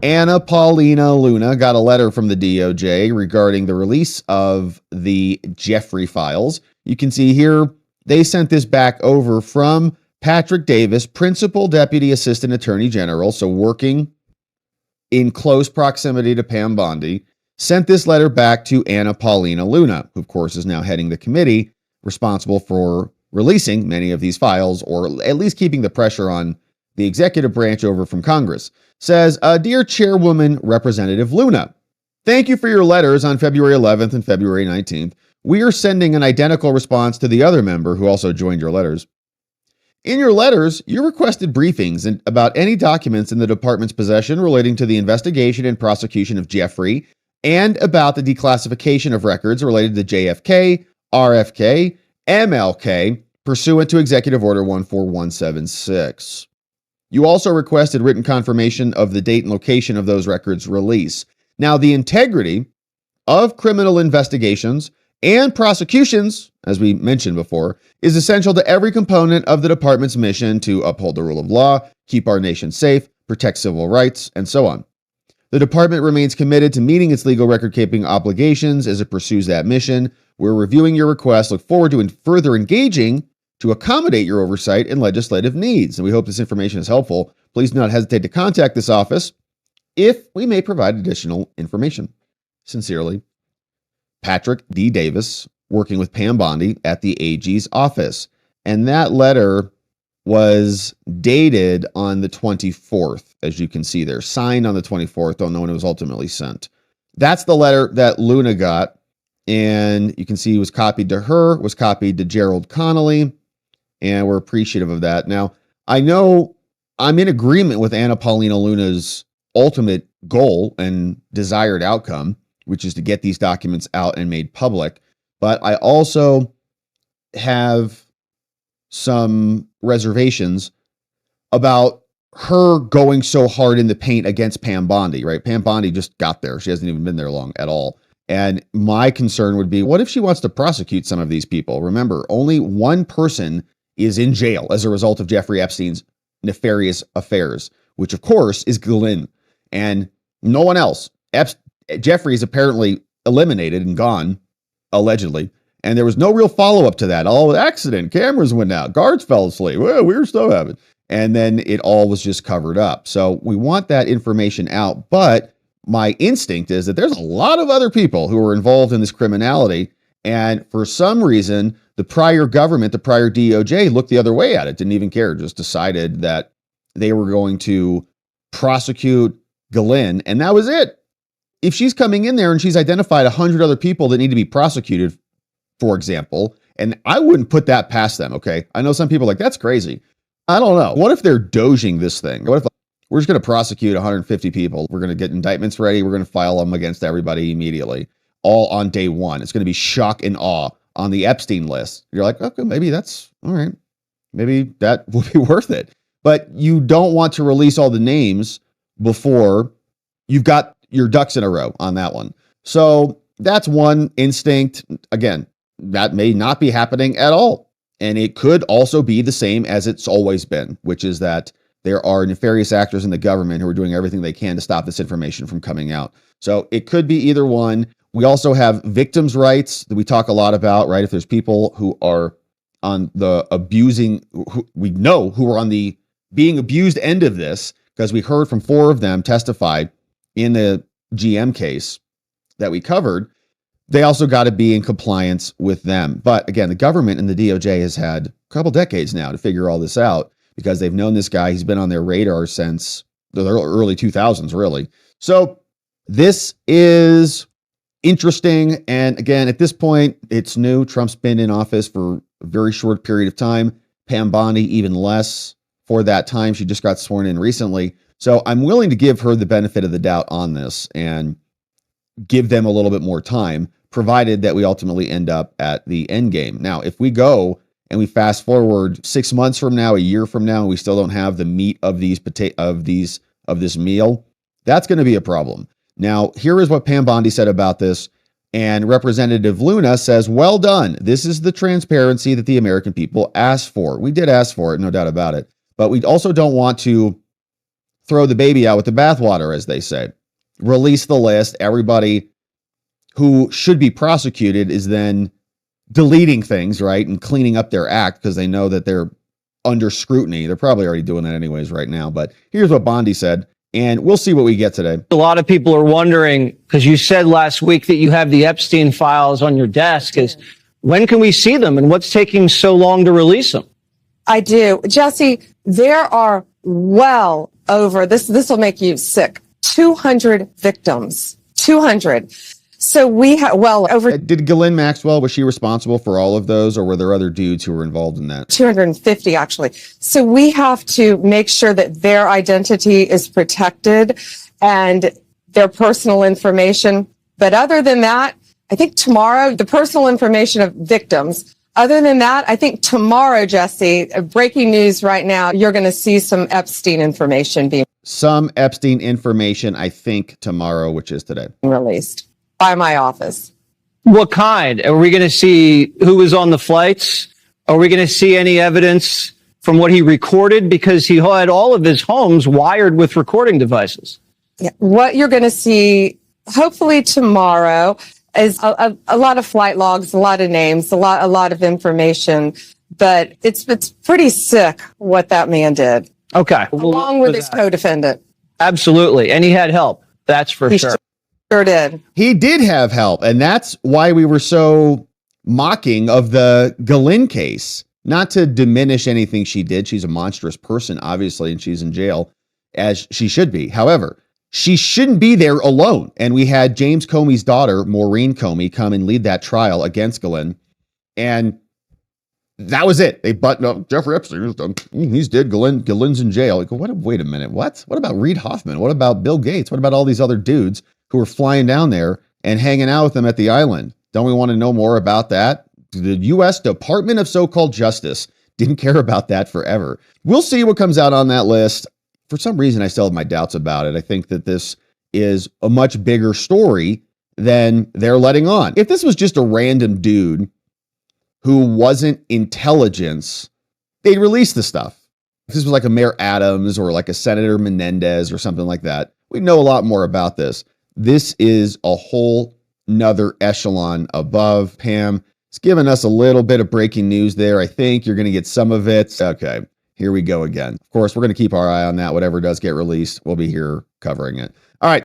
Anna Paulina Luna got a letter from the DOJ regarding the release of the Jeffrey files. You can see here, they sent this back over from Patrick Davis, Principal Deputy Assistant Attorney General, so working in close proximity to Pam Bondi, sent this letter back to Anna Paulina Luna, who of course is now heading the committee responsible for releasing many of these files, or at least keeping the pressure on the executive branch over from Congress. Says, Dear Chairwoman Representative Luna, thank you for your letters on February 11th and February 19th. We are sending an identical response to the other member who also joined your letters. In your letters, you requested briefings about any documents in the department's possession relating to the investigation and prosecution of Jeffrey, and about the declassification of records related to JFK, RFK, MLK, pursuant to Executive Order 14176. You also requested written confirmation of the date and location of those records' release. Now, the integrity of criminal investigations and prosecutions, as we mentioned before, is essential to every component of the department's mission to uphold the rule of law, keep our nation safe, protect civil rights, and so on. The department remains committed to meeting its legal record-keeping obligations as it pursues that mission. We're reviewing your request, look forward to further engaging to accommodate your oversight and legislative needs. And we hope this information is helpful. Please do not hesitate to contact this office if we may provide additional information. Sincerely, Patrick D. Davis, working with Pam Bondi at the AG's office. And that letter was dated on the 24th, as you can see there, signed on the 24th. Don't know when it was ultimately sent. That's the letter that Luna got. And you can see it was copied to her, was copied to Gerald Connolly, and we're appreciative of that. Now, I know I'm in agreement with Anna Paulina Luna's ultimate goal and desired outcome, which is to get these documents out and made public. But I also have some reservations about her going so hard in the paint against Pam Bondi, right? Pam Bondi just got there. She hasn't even been there long at all. And my concern would be, what if she wants to prosecute some of these people? Remember, only one person is in jail as a result of Jeffrey Epstein's nefarious affairs, which of course is Ghislaine, and no one else. Jeffrey is apparently eliminated and gone, allegedly, and there was no real follow-up to that. Oh, accident, cameras went out, guards fell asleep, well, weird stuff happened. And then it all was just covered up. So we want that information out, but my instinct is that there's a lot of other people who are involved in this criminality, and for some reason, the prior government, the prior DOJ, looked the other way at it, didn't even care, just decided that they were going to prosecute Ghislaine, and that was it. If she's coming in there and she's identified 100 other people that need to be prosecuted, for example, and I wouldn't put that past them, okay? I know some people are like, that's crazy. I don't know. What if they're doging this thing? What if we're just going to prosecute 150 people? We're going to get indictments ready. We're going to file them against everybody immediately, all on day one. It's going to be shock and awe on the Epstein list. You're like, okay, maybe that's all right. Maybe that will be worth it. But you don't want to release all the names before you've got your ducks in a row on that one. So that's one instinct. Again, that may not be happening at all. And it could also be the same as it's always been, which is that there are nefarious actors in the government who are doing everything they can to stop this information from coming out. So it could be either one. We also have victims' rights that we talk a lot about, right? If there's people who are on the abusing, we know who are on the being abused end of this, because we heard from 4 of them testify in the GM case that we covered, they also got to be in compliance with them. But again, the government and the DOJ has had a couple decades now to figure all this out, because they've known this guy. He's been on their radar since the early 2000s, really. So this is interesting. And again, at this point, it's new. Trump's been in office for a very short period of time. Pam Bondi, even less for that time. She just got sworn in recently. So I'm willing to give her the benefit of the doubt on this and give them a little bit more time, provided that we ultimately end up at the end game. Now, if we go and we fast forward 6 months from now, a year from now, and we still don't have the meat of this meal, that's going to be a problem. Now, here is what Pam Bondi said about this. And Representative Luna says, well done. This is the transparency that the American people asked for. We did ask for it, no doubt about it. But we also don't want to throw the baby out with the bathwater, as they say. Release the list. Everybody who should be prosecuted is then deleting things, right, and cleaning up their act because they know that they're under scrutiny. They're probably already doing that anyways right now. But here's what Bondi said, and we'll see what we get today. A lot of people are wondering, because you said last week that you have the Epstein files on your desk, is when can we see them and what's taking so long to release them? I do. Jesse, there are well over, this will make you sick, 200 victims. 200. So we have well over. Did Ghislaine Maxwell, was she responsible for all of those, or were there other dudes who were involved in that? 250 actually. So we have to make sure that their identity is protected and their personal information. But other than that, I think tomorrow, the personal information of victims. Other than that, I think tomorrow, Jesse, breaking news right now, you're going to see some Epstein information being I think tomorrow, which is today, released by my office. What kind? Are we going to see who was on the flights? Are we going to see any evidence from what he recorded? Because he had all of his homes wired with recording devices. Yeah. What you're going to see, hopefully tomorrow, is a lot of flight logs, a lot of names, a lot of information. But it's pretty sick what that man did. Okay. Along with his co-defendant. Absolutely. And he had help. That's for sure. Sure did. He did have help, and that's why we were so mocking of the Ghislaine case. Not to diminish anything she did. She's a monstrous person, obviously, and she's in jail, as she should be. However, she shouldn't be there alone. And we had James Comey's daughter, Maureen Comey, come and lead that trial against Ghislaine. And that was it. They buttoned up Jeffrey Epstein. He's dead. Ghislaine's in jail. Like, wait a minute. What about Reid Hoffman? What about Bill Gates? What about all these other dudes who were flying down there and hanging out with them at the island? Don't we want to know more about that? The U.S. Department of so-called Justice didn't care about that forever. We'll see what comes out on that list. For some reason, I still have my doubts about it. I think that this is a much bigger story than they're letting on. If this was just a random dude who wasn't intelligence, they'd release the stuff. If this was like a Mayor Adams or like a Senator Menendez or something like that, we'd know a lot more about this. This is a whole nother echelon above. Pam, it's given us a little bit of breaking news there. I think you're going to get some of it. Okay, here we go again. Of course, we're going to keep our eye on that. Whatever does get released, we'll be here covering it. All right.